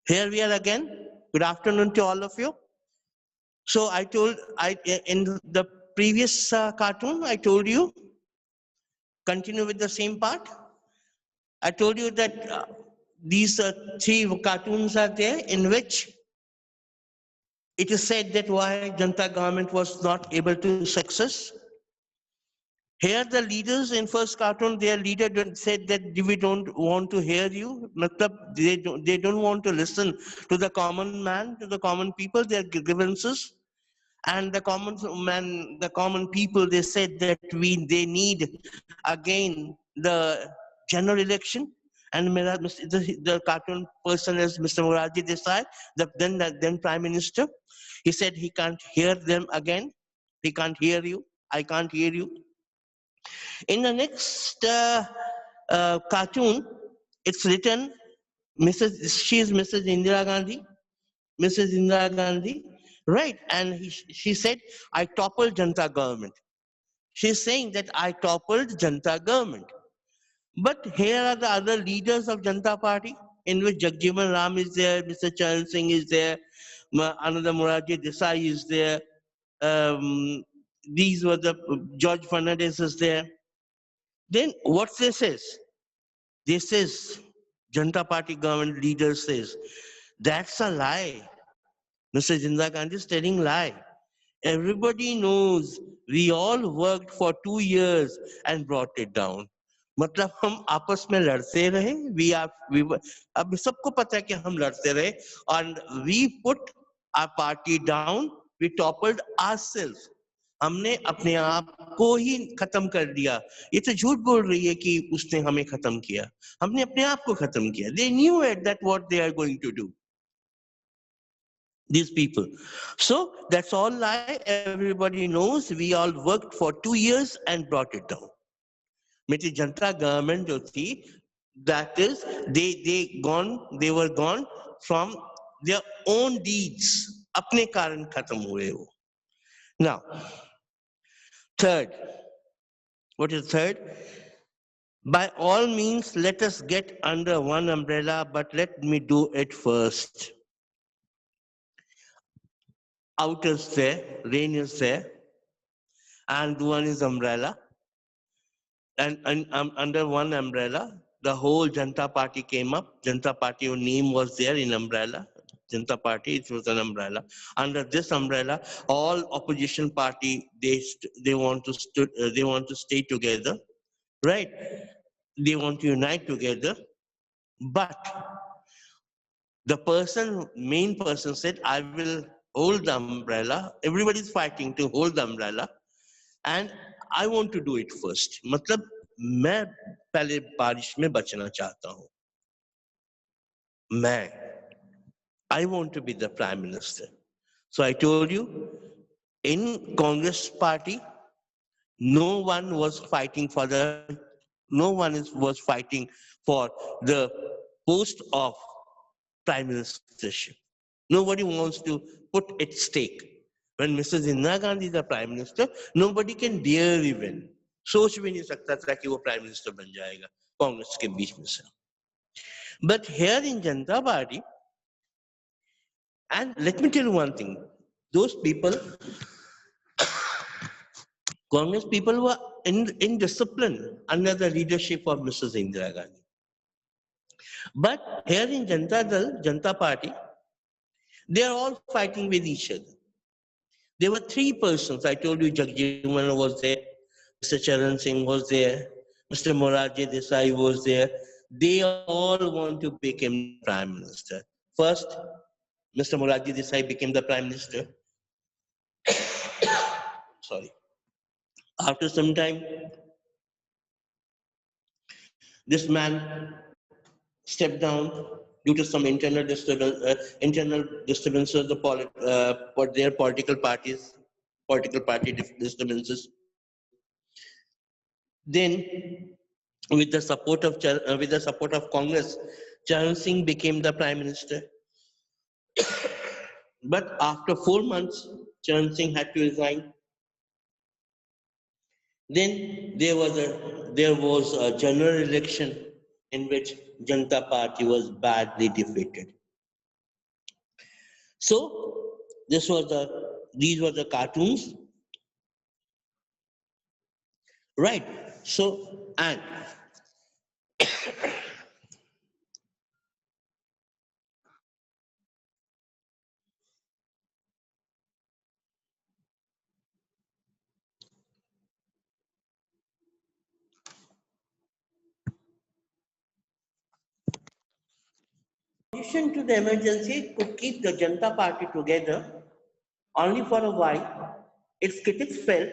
Here we are again. Good afternoon to all of you. So in the previous cartoon, I told you, continue with the same part. I told you that these three cartoons are there in which it is said that why Janta government was not able to success. Here the leaders in first cartoon, their leader said that we don't want to hear you. Matlab, they don't want to listen to the common man, to the common people, their grievances. And the common man, the common people, they said that they need again the general election. And the cartoon person is Mr. Morarji Desai, then Prime Minister. He said he can't hear them again. He can't hear you. I can't hear you. In the next cartoon, it's written, she is Mrs. Indira Gandhi, Mrs. Indira Gandhi, right? And she said, I toppled Janta government. She's saying that I toppled Janta government. But here are the other leaders of Janta Party, in which Jagjivan Ram is there, Mr. Charan Singh is there, another Morarji Desai is there. These were the George Fernandez is there. Then what this is? This is Janta Party government leader says, that's a lie. Mr. Indira Gandhi is telling lie. Everybody knows we all worked for 2 years and brought it down. मतलब हम आपस में लड़ते रहे, अब सबको पता है कि हम लड़ते रहे, and we put our party down, we toppled ourselves. हमने अपने आप को ही खत्म कर दिया. ये तो झूठ बोल रही है कि उसने हमें खत्म किया. हमने अपने आप को खत्म किया. They knew it that what they are going to do. These people. So that's all lie. Everybody knows we all worked for 2 years and brought it down. मेरी जनता government जो थी, that is, they were gone from their own deeds. अपने कारण खत्म हुए वो. Now, third, what is third? By all means, let us get under one umbrella, but let me do it first. Out is there, rain is there, and one is umbrella. And under one umbrella, the whole Janta Party came up. Janta Party name was there in umbrella. Janta Party, it was an umbrella. Under this umbrella, all opposition party they want to stay together, right? They want to unite together, but the main person said, I will hold the umbrella. Everybody's fighting to hold the umbrella, and I want to do it first. मतलब मैं पहले बारिश में बचना चाहता हूँ. I want to be the Prime Minister. So I told you, in Congress party, no one was fighting for the post of Prime Ministership. Nobody wants to put at stake. When Mrs. Indira Gandhi is the Prime Minister, nobody can dare even. सोच भी नहीं सकता था कि वो Prime Minister बन जाएगा कांग्रेस के बीच में से. But here in Janata Party, and let me tell you one thing, those people, Congress people were in discipline under the leadership of Mrs. Indira Gandhi. But here in Janata Party, they are all fighting with each other. There were three persons. I told you Jagjivan was there, Mr. Charan Singh was there, Mr. Morarji Desai was there. They all want to become Prime Minister. First, Mr. Morarji Desai became the Prime Minister. Sorry. After some time, this man stepped down due to some internal disturbances for their political party disturbances. Then, with the support of Congress, Charan Singh became the Prime Minister. But after 4 months, Charan Singh had to resign. Then there was a general election in which Janata Party was badly defeated. So these were the cartoons, right? So, and solution to the emergency could keep the Janata Party together only for a while. Its critics felt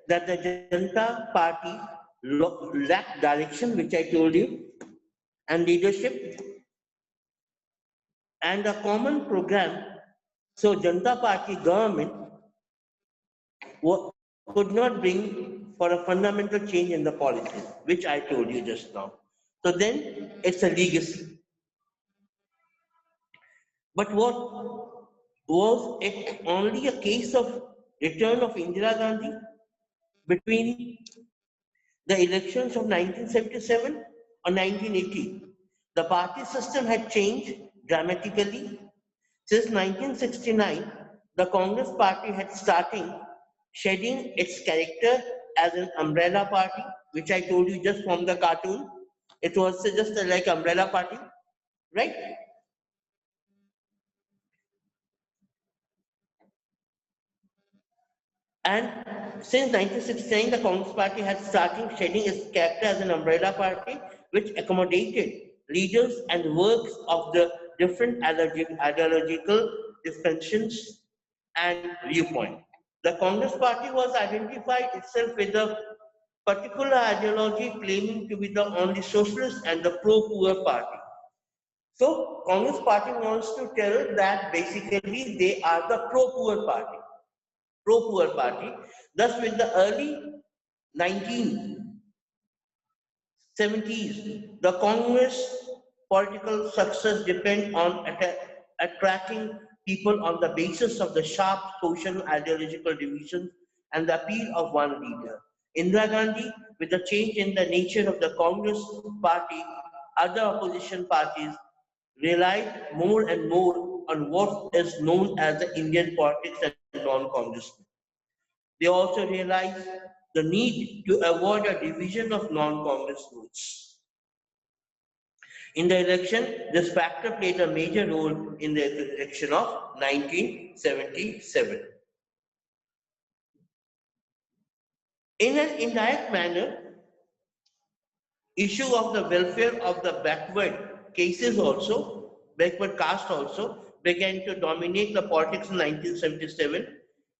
that the Janata Party lacked direction, which I told you, and leadership and a common program. So Janata Party government could not bring for a fundamental change in the policies, which I told you just now. So then it's a legacy. But what was it only a case of return of Indira Gandhi between the elections of 1977 or 1980? The party system had changed dramatically. Since 1969, the Congress party had started shedding its character as an umbrella party, which I told you just from the cartoon. It was just like umbrella party, right? And since 1969, the Congress Party had started shedding its character as an umbrella party, which accommodated leaders and works of the different ideological dissensions and viewpoint. The Congress Party was identified itself with a particular ideology claiming to be the only socialist and the pro-poor party. So Congress Party wants to tell that basically they are the pro-poor party. Pro-poor party. Thus, with the early 1970s, the Congress political success depend on attracting people on the basis of the sharp social ideological divisions and the appeal of one leader. Indira Gandhi, with the change in the nature of the Congress party, other opposition parties relied more and more on what is known as the Indian politics and non-Congress. They also realized the need to avoid a division of non-Congress votes. In the election, this factor played a major role in the election of 1977. In an indirect manner, issue of the welfare of the backward caste also began to dominate the politics in 1977.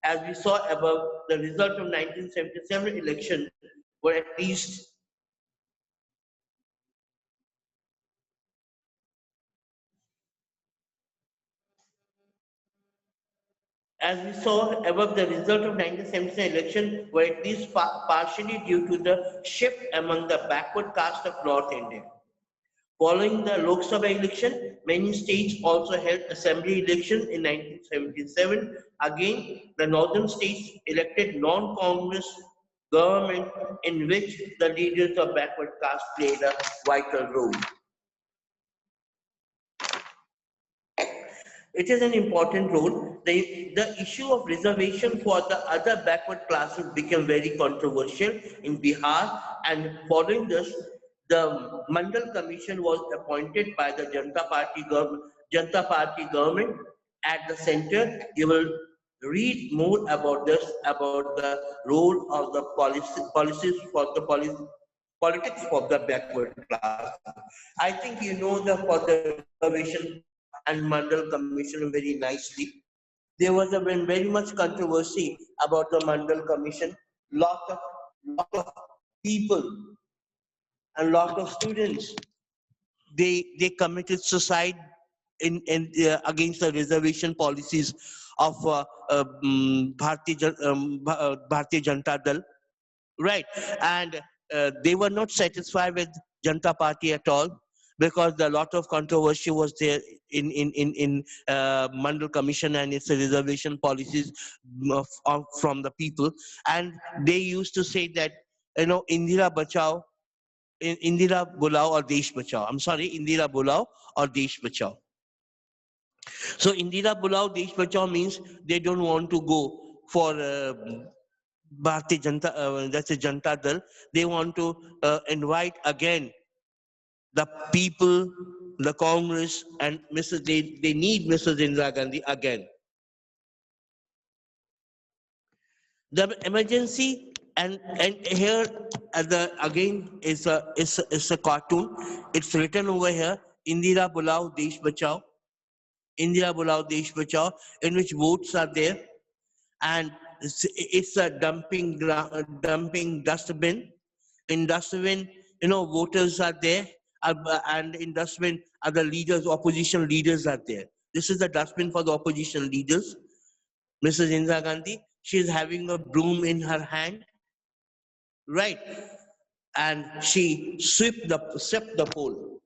As we saw above, the result of 1977 election were at least as we saw above, the result of 1977 election were at least partially due to the shift among the backward caste of North India. Following the Lok Sabha election, many states also held assembly election in 1977. Again, the northern states elected non-Congress government in which the leaders of backward caste played a vital role. It is an important role. The issue of reservation for the other backward classes became very controversial in Bihar, and following this, the Mandal Commission was appointed by the Janata Party government at the center. You will read more about this, about the role of the policies for the politics for the backward class. I think you know the for the reservation and Mandal Commission very nicely. There was a very much controversy about the Mandal Commission. Lot of people and lot of students they committed suicide against the reservation policies of Bharatiya Janata Dal, right? And they were not satisfied with Janata Party at all because a lot of controversy was there in Mandal Commission and its reservation policies from the people, and they used to say that Indira Bachao, Indira Bulao or Desh Bachao. I'm sorry, Indira Bulao or Desh Bachao. So Indira Bulao Desh Bachao means they don't want to go for Bharatiya Janata, that's a Janata Dal. They want to invite again the people, the Congress, and they need Mrs. Indira Gandhi again. The emergency, and here the again is a cartoon. It's written over here, Indira Bulao Desh Bachao, Indira Bulao Desh Bachao, in which votes are there, and it's a dumping dustbin. In dustbin, voters are there, and in dustbin are the leaders, opposition leaders are there. This is the dustbin for the opposition leaders. Mrs. Indira Gandhi, she is having a broom in her hand, right? And she swept the pole.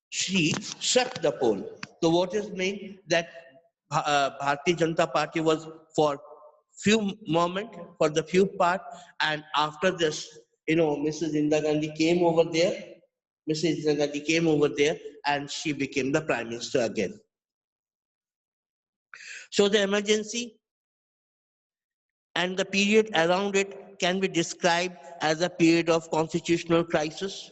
She swept the pole. So what is mean that Bharatiya Janata Party was for few moment, for the few part, and after this, Mrs. Indira Gandhi came over there. Mrs. Indira Gandhi came over there, and she became the prime minister again. So the emergency and the period around it can be described as a period of constitutional crisis.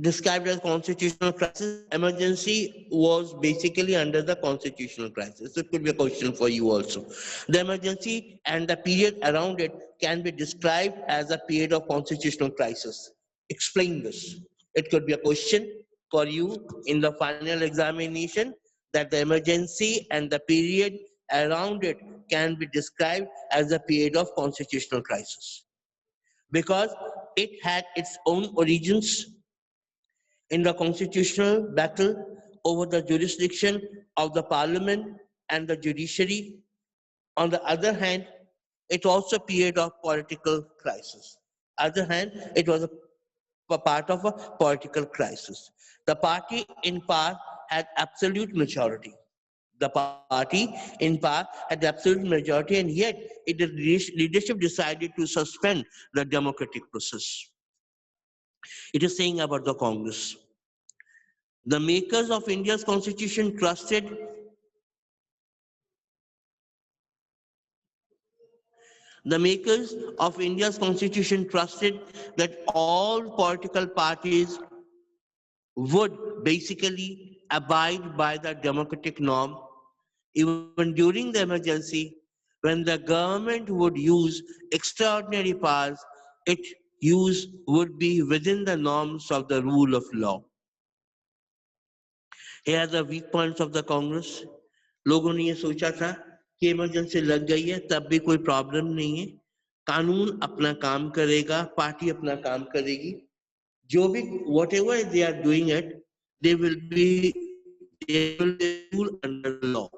Described as constitutional crisis, emergency was basically under the constitutional crisis. It could be a question for you also. The emergency and the period around it can be described as a period of constitutional crisis. Explain this. It could be a question for you in the final examination, that the emergency and the period around it can be described as a period of constitutional crisis, because it had its own origins in the constitutional battle over the jurisdiction of the parliament and the judiciary. On the other hand, it also a period of political crisis. Other hand, it was a part of a political crisis. The party in power had absolute majority. The party in power had absolute majority, and yet the leadership decided to suspend the democratic process. It is saying about the Congress. The makers of India's constitution trusted that all political parties would basically abide by the democratic norm. Even during the emergency, when the government would use extraordinary powers, its use would be within the norms of the rule of law. Here are the weak points of the Congress. लोगों ने ये सोचा था कि emergency लग गई है, तब भी कोई प्रॉब्लम नहीं है, कानून अपना काम करेगा, पार्टी अपना काम करेगी, जो भी whatever they are doing it, they will rule under law.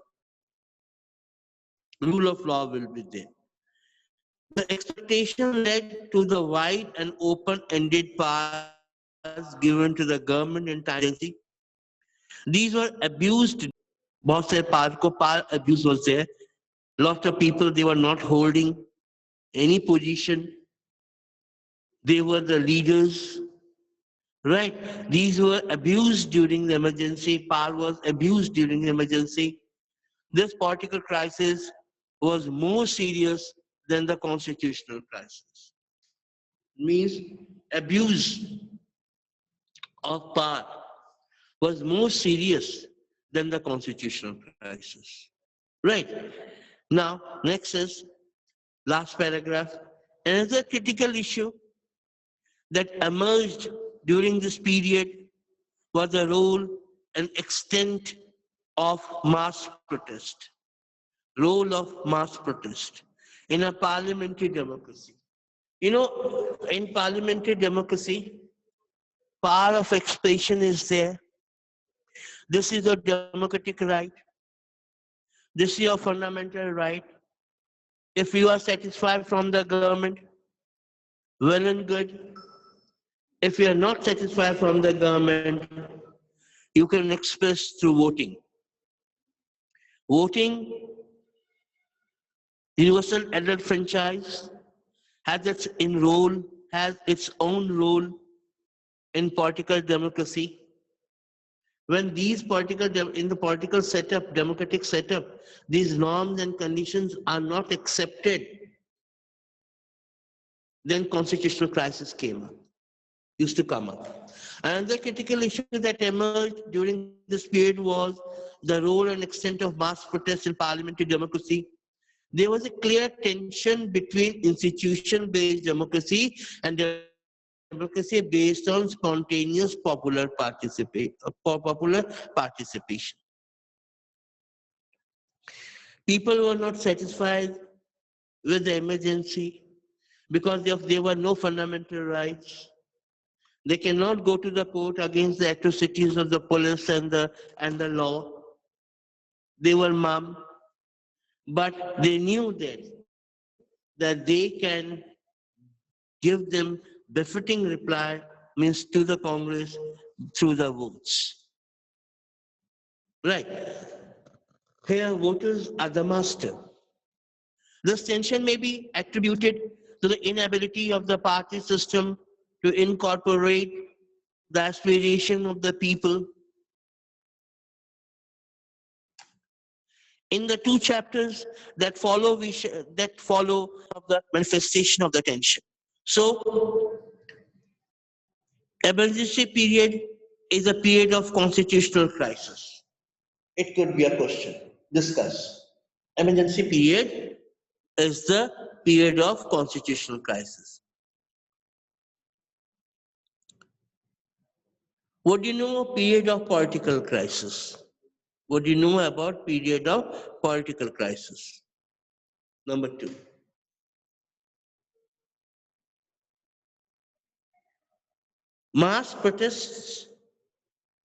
Rule of law will be there. The expectation led to the wide and open-ended powers given to the government in time of emergency. These were abused. बहुत से power abuse was there. Lots of people, they were not holding any position. They were the leaders, right? These were abused during the emergency. Power was abused during the emergency. This political crisis was more serious than the constitutional crisis. Means abuse of power was more serious than the constitutional crisis. Right. Now, next is last paragraph. Another critical issue that emerged during this period was the role and extent of mass protest. Role of mass protest in a parliamentary democracy. In parliamentary democracy, power of expression is there. This is a democratic right. This is your fundamental right. If you are satisfied from the government, well and good. If you are not satisfied from the government, you can express through voting. Voting, universal adult franchise, has its own role in political democracy. When these in the political setup, democratic setup, these norms and conditions are not accepted, then constitutional crisis used to come up. Another critical issue that emerged during this period was the role and extent of mass protests in parliamentary democracy. There was a clear tension between institution-based democracy and democracy based on spontaneous popular participation. People were not satisfied with the emergency because there were no fundamental rights. They cannot go to the court against the atrocities of the police and the law. They were mum, but they knew that they can give them befitting reply, means to the Congress through the votes. Right. Here voters are the master. This tension may be attributed to the inability of the party system to incorporate the aspiration of the people. In the two chapters that follow, of the manifestation of the tension. So, emergency period is a period of constitutional crisis. It could be a question. Discuss. Emergency period is the period of constitutional crisis. What do you know of period of political crisis? What do you know about period of political crisis? Number 2. Mass protests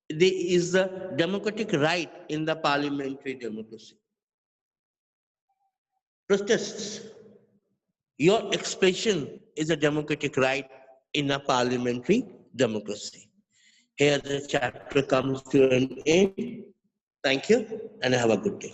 is the democratic right in the parliamentary democracy. Protests, your expression is a democratic right in a parliamentary democracy. Here the chapter comes to an end. Thank you and have a good day.